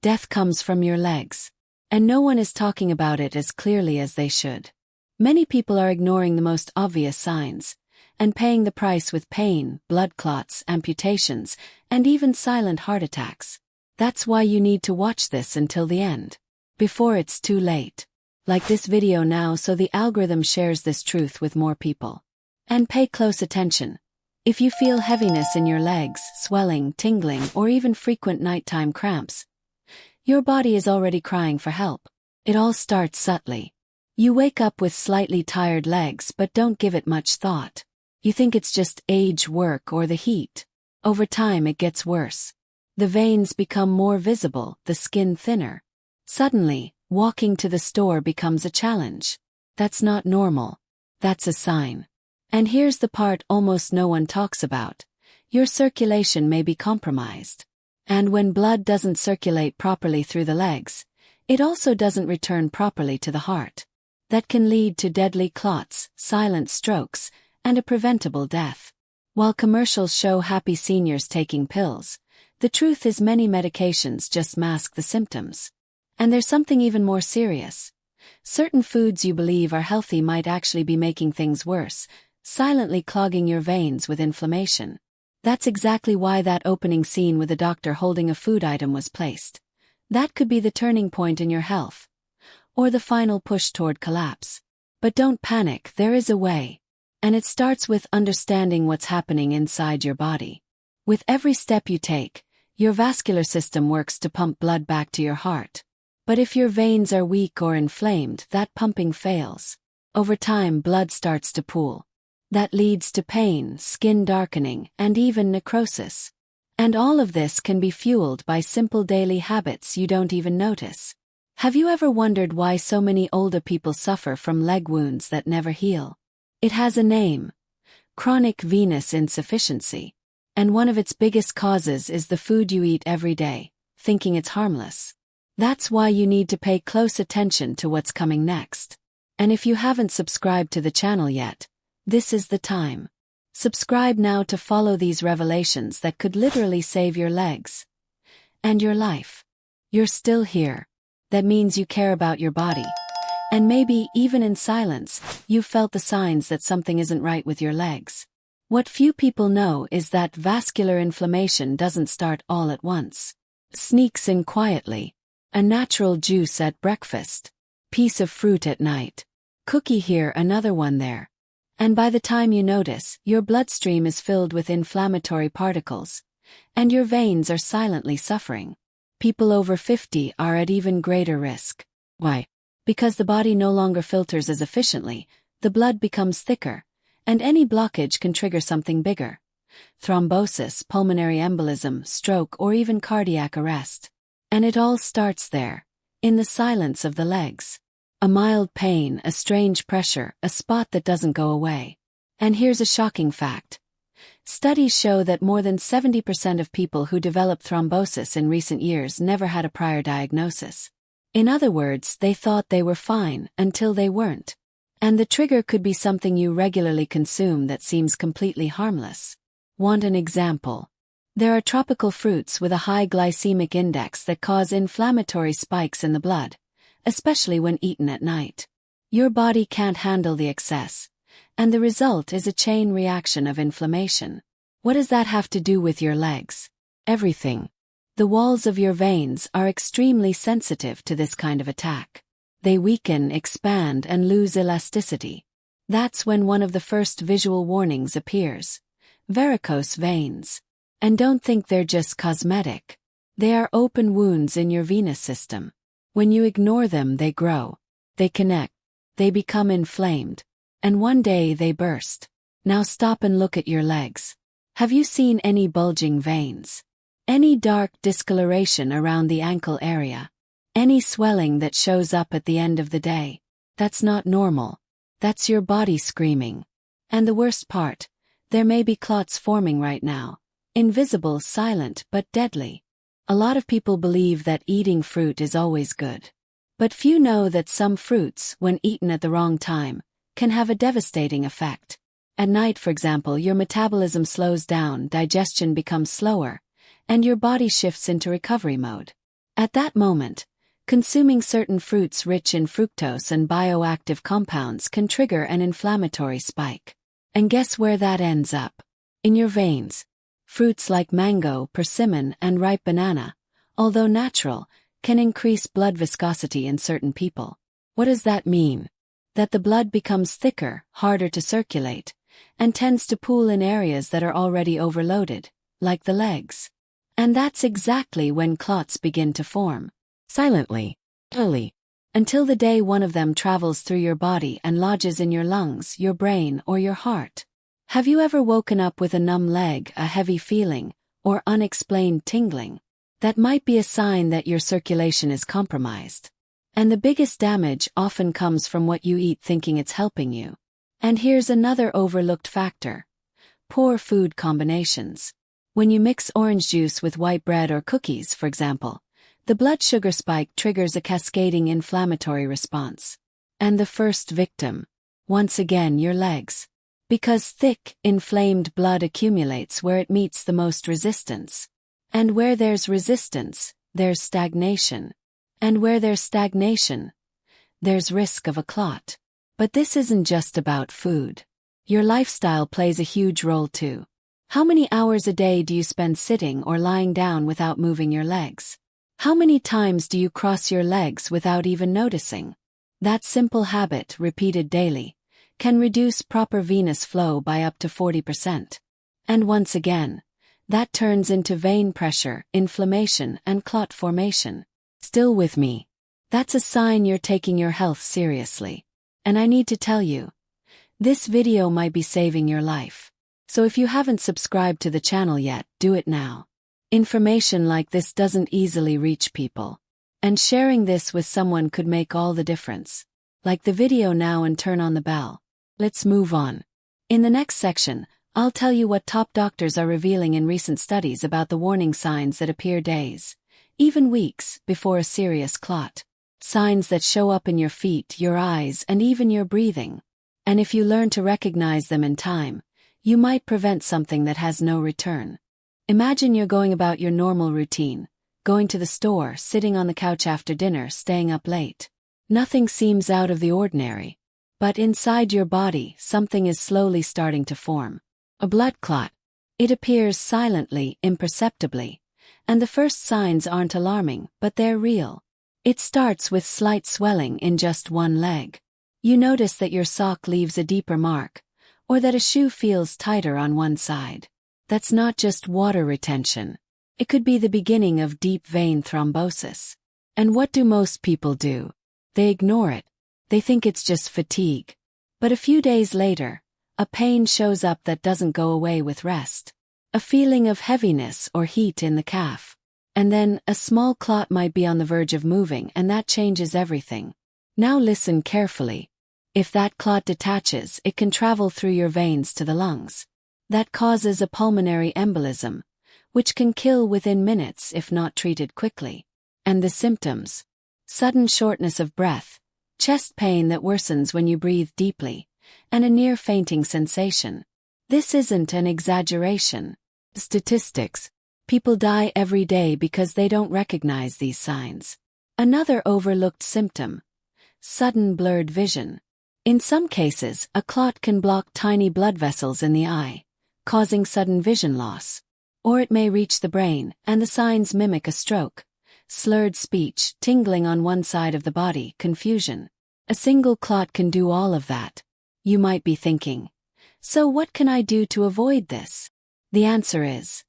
Death comes from your legs. And no one is talking about it as clearly as they should. Many people are ignoring the most obvious signs, and paying the price with pain, blood clots, amputations, and even silent heart attacks. That's why you need to watch this until the end, before it's too late. Like this video now so the algorithm shares this truth with more people. And pay close attention. If you feel heaviness in your legs, swelling, tingling, or even frequent nighttime cramps, your body is already crying for help. It all starts subtly. You wake up with slightly tired legs but don't give it much thought. You think it's just age, work, or the heat. Over time it gets worse. The veins become more visible, the skin thinner. Suddenly, walking to the store becomes a challenge. That's not normal. That's a sign. And here's the part almost no one talks about. Your circulation may be compromised. And when blood doesn't circulate properly through the legs, it also doesn't return properly to the heart. That can lead to deadly clots, silent strokes, and a preventable death. While commercials show happy seniors taking pills, the truth is many medications just mask the symptoms. And there's something even more serious. Certain foods you believe are healthy might actually be making things worse, silently clogging your veins with inflammation. That's exactly why that opening scene with a doctor holding a food item was placed. That could be the turning point in your health. Or the final push toward collapse. But don't panic, there is a way. And it starts with understanding what's happening inside your body. With every step you take, your vascular system works to pump blood back to your heart. But if your veins are weak or inflamed, that pumping fails. Over time, blood starts to pool. That leads to pain, skin darkening, and even necrosis. And all of this can be fueled by simple daily habits you don't even notice. Have you ever wondered why so many older people suffer from leg wounds that never heal? It has a name: chronic venous insufficiency. And one of its biggest causes is the food you eat every day, thinking it's harmless. That's why you need to pay close attention to what's coming next. And if you haven't subscribed to the channel yet, this is the time. Subscribe now to follow these revelations that could literally save your legs. And your life. You're still here. That means you care about your body. And maybe, even in silence, you've felt the signs that something isn't right with your legs. What few people know is that vascular inflammation doesn't start all at once. It sneaks in quietly. A natural juice at breakfast. Piece of fruit at night. Cookie here, another one there. And by the time you notice, your bloodstream is filled with inflammatory particles. And your veins are silently suffering. People over 50 are at even greater risk. Why? Because the body no longer filters as efficiently, the blood becomes thicker, and any blockage can trigger something bigger. Thrombosis, pulmonary embolism, stroke, or even cardiac arrest. And it all starts there, in the silence of the legs. A mild pain, a strange pressure, a spot that doesn't go away. And here's a shocking fact. Studies show that more than 70% of people who develop thrombosis in recent years never had a prior diagnosis. In other words, they thought they were fine until they weren't. And the trigger could be something you regularly consume that seems completely harmless. Want an example? There are tropical fruits with a high glycemic index that cause inflammatory spikes in the blood, especially when eaten at night. Your body can't handle the excess, and the result is a chain reaction of inflammation. What does that have to do with your legs? Everything. The walls of your veins are extremely sensitive to this kind of attack. They weaken, expand, and lose elasticity. That's when one of the first visual warnings appears. Varicose veins. And don't think they're just cosmetic. They are open wounds in your venous system. When you ignore them, they grow. They connect. They become inflamed. And one day they burst. Now stop and look at your legs. Have you seen any bulging veins? Any dark discoloration around the ankle area? Any swelling that shows up at the end of the day? That's not normal. That's your body screaming. And the worst part, there may be clots forming right now. Invisible, silent, but deadly. A lot of people believe that eating fruit is always good. But few know that some fruits, when eaten at the wrong time, can have a devastating effect. At night, for example, your metabolism slows down, digestion becomes slower, and your body shifts into recovery mode. At that moment, consuming certain fruits rich in fructose and bioactive compounds can trigger an inflammatory spike. And guess where that ends up? In your veins. Fruits like mango, persimmon, and ripe banana, although natural, can increase blood viscosity in certain people. What does that mean? That the blood becomes thicker, harder to circulate, and tends to pool in areas that are already overloaded, like the legs. And that's exactly when clots begin to form. Silently, slowly, until the day one of them travels through your body and lodges in your lungs, your brain, or your heart. Have you ever woken up with a numb leg, a heavy feeling, or unexplained tingling? That might be a sign that your circulation is compromised. And the biggest damage often comes from what you eat thinking it's helping you. And here's another overlooked factor: poor food combinations. When you mix orange juice with white bread or cookies, for example, the blood sugar spike triggers a cascading inflammatory response. And the first victim? Once again, your legs. Because thick, inflamed blood accumulates where it meets the most resistance. And where there's resistance, there's stagnation. And where there's stagnation, there's risk of a clot. But this isn't just about food. Your lifestyle plays a huge role too. How many hours a day do you spend sitting or lying down without moving your legs? How many times do you cross your legs without even noticing? That simple habit, repeated daily, can reduce proper venous flow by up to 40%. And once again, that turns into vein pressure, inflammation, and clot formation. Still with me? That's a sign you're taking your health seriously. And I need to tell you, this video might be saving your life. So if you haven't subscribed to the channel yet, do it now. Information like this doesn't easily reach people. And sharing this with someone could make all the difference. Like the video now and turn on the bell. Let's move on. In the next section, I'll tell you what top doctors are revealing in recent studies about the warning signs that appear days, even weeks, before a serious clot. Signs that show up in your feet, your eyes, and even your breathing. And if you learn to recognize them in time, you might prevent something that has no return. Imagine you're going about your normal routine, going to the store, sitting on the couch after dinner, staying up late. Nothing seems out of the ordinary. But inside your body, something is slowly starting to form. A blood clot. It appears silently, imperceptibly. And the first signs aren't alarming, but they're real. It starts with slight swelling in just one leg. You notice that your sock leaves a deeper mark, or that a shoe feels tighter on one side. That's not just water retention. It could be the beginning of deep vein thrombosis. And what do most people do? They ignore it. They think it's just fatigue. But a few days later, a pain shows up that doesn't go away with rest. A feeling of heaviness or heat in the calf. And then, a small clot might be on the verge of moving, and that changes everything. Now listen carefully. If that clot detaches, it can travel through your veins to the lungs. That causes a pulmonary embolism, which can kill within minutes if not treated quickly. And the symptoms? Sudden shortness of breath, chest pain that worsens when you breathe deeply, and a near-fainting sensation. This isn't an exaggeration. Statistics. People die every day because they don't recognize these signs. Another overlooked symptom: sudden blurred vision. In some cases, a clot can block tiny blood vessels in the eye, causing sudden vision loss. Or it may reach the brain, and the signs mimic a stroke. Slurred speech, tingling on one side of the body, confusion. A single clot can do all of that. You might be thinking, so what can I do to avoid this? The answer is,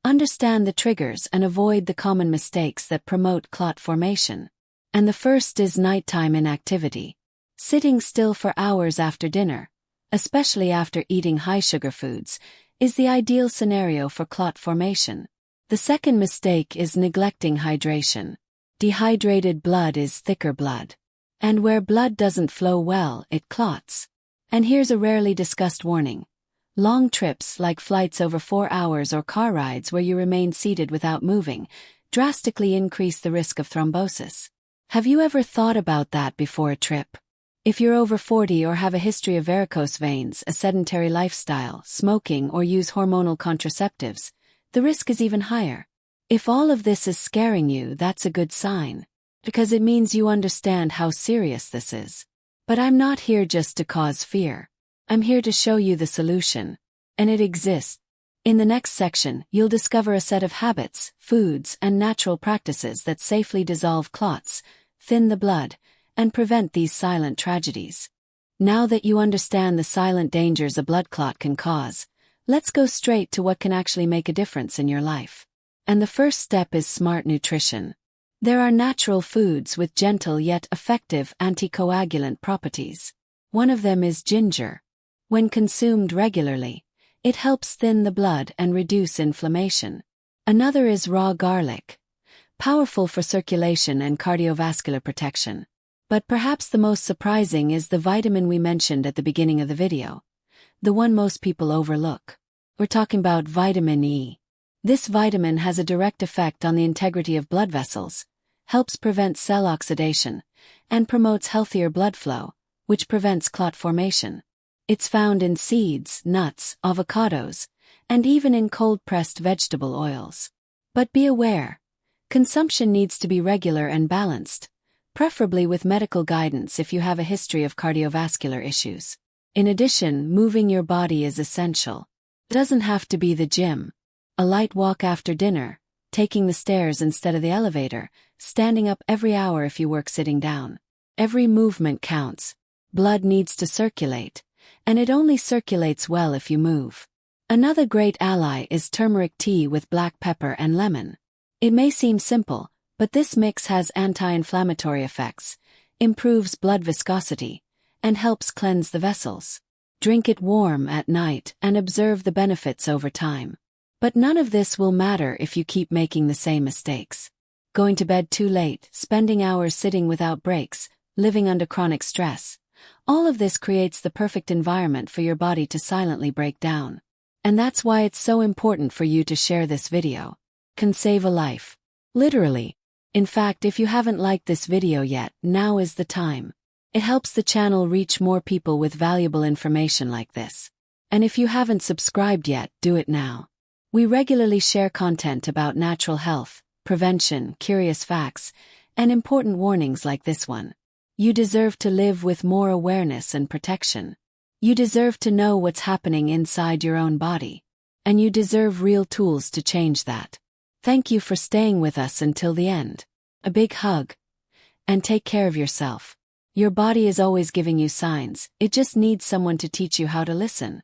understand the triggers and avoid the common mistakes that promote clot formation. And the first is nighttime inactivity. Sitting still for hours after dinner, especially after eating high-sugar foods, is the ideal scenario for clot formation. The second mistake is neglecting hydration. Dehydrated blood is thicker blood. And where blood doesn't flow well, it clots. And here's a rarely discussed warning. Long trips, like flights over 4 hours or car rides where you remain seated without moving, drastically increase the risk of thrombosis. Have you ever thought about that before a trip? If you're over 40 or have a history of varicose veins, a sedentary lifestyle, smoking, or use hormonal contraceptives, the risk is even higher. If all of this is scaring you, that's a good sign, because it means you understand how serious this is. But I'm not here just to cause fear. I'm here to show you the solution. And it exists. In the next section, you'll discover a set of habits, foods, and natural practices that safely dissolve clots, thin the blood, and prevent these silent tragedies. Now that you understand the silent dangers a blood clot can cause, let's go straight to what can actually make a difference in your life. And the first step is smart nutrition. There are natural foods with gentle yet effective anticoagulant properties. One of them is ginger. When consumed regularly, it helps thin the blood and reduce inflammation. Another is raw garlic, powerful for circulation and cardiovascular protection. But perhaps the most surprising is the vitamin we mentioned at the beginning of the video, the one most people overlook. We're talking about vitamin E. This vitamin has a direct effect on the integrity of blood vessels, helps prevent cell oxidation, and promotes healthier blood flow, which prevents clot formation. It's found in seeds, nuts, avocados, and even in cold-pressed vegetable oils. But be aware, consumption needs to be regular and balanced, preferably with medical guidance if you have a history of cardiovascular issues. In addition, moving your body is essential. It doesn't have to be the gym. A light walk after dinner, taking the stairs instead of the elevator, standing up every hour if you work sitting down. Every movement counts. Blood needs to circulate, and it only circulates well if you move. Another great ally is turmeric tea with black pepper and lemon. It may seem simple, but this mix has anti-inflammatory effects, improves blood viscosity, and helps cleanse the vessels. Drink it warm at night and observe the benefits over time. But none of this will matter if you keep making the same mistakes. Going to bed too late, spending hours sitting without breaks, living under chronic stress. All of this creates the perfect environment for your body to silently break down. And that's why it's so important for you to share this video. Can save a life. Literally. In fact, if you haven't liked this video yet, now is the time. It helps the channel reach more people with valuable information like this. And if you haven't subscribed yet, do it now. We regularly share content about natural health, prevention, curious facts, and important warnings like this one. You deserve to live with more awareness and protection. You deserve to know what's happening inside your own body. And you deserve real tools to change that. Thank you for staying with us until the end. A big hug. And take care of yourself. Your body is always giving you signs, it just needs someone to teach you how to listen.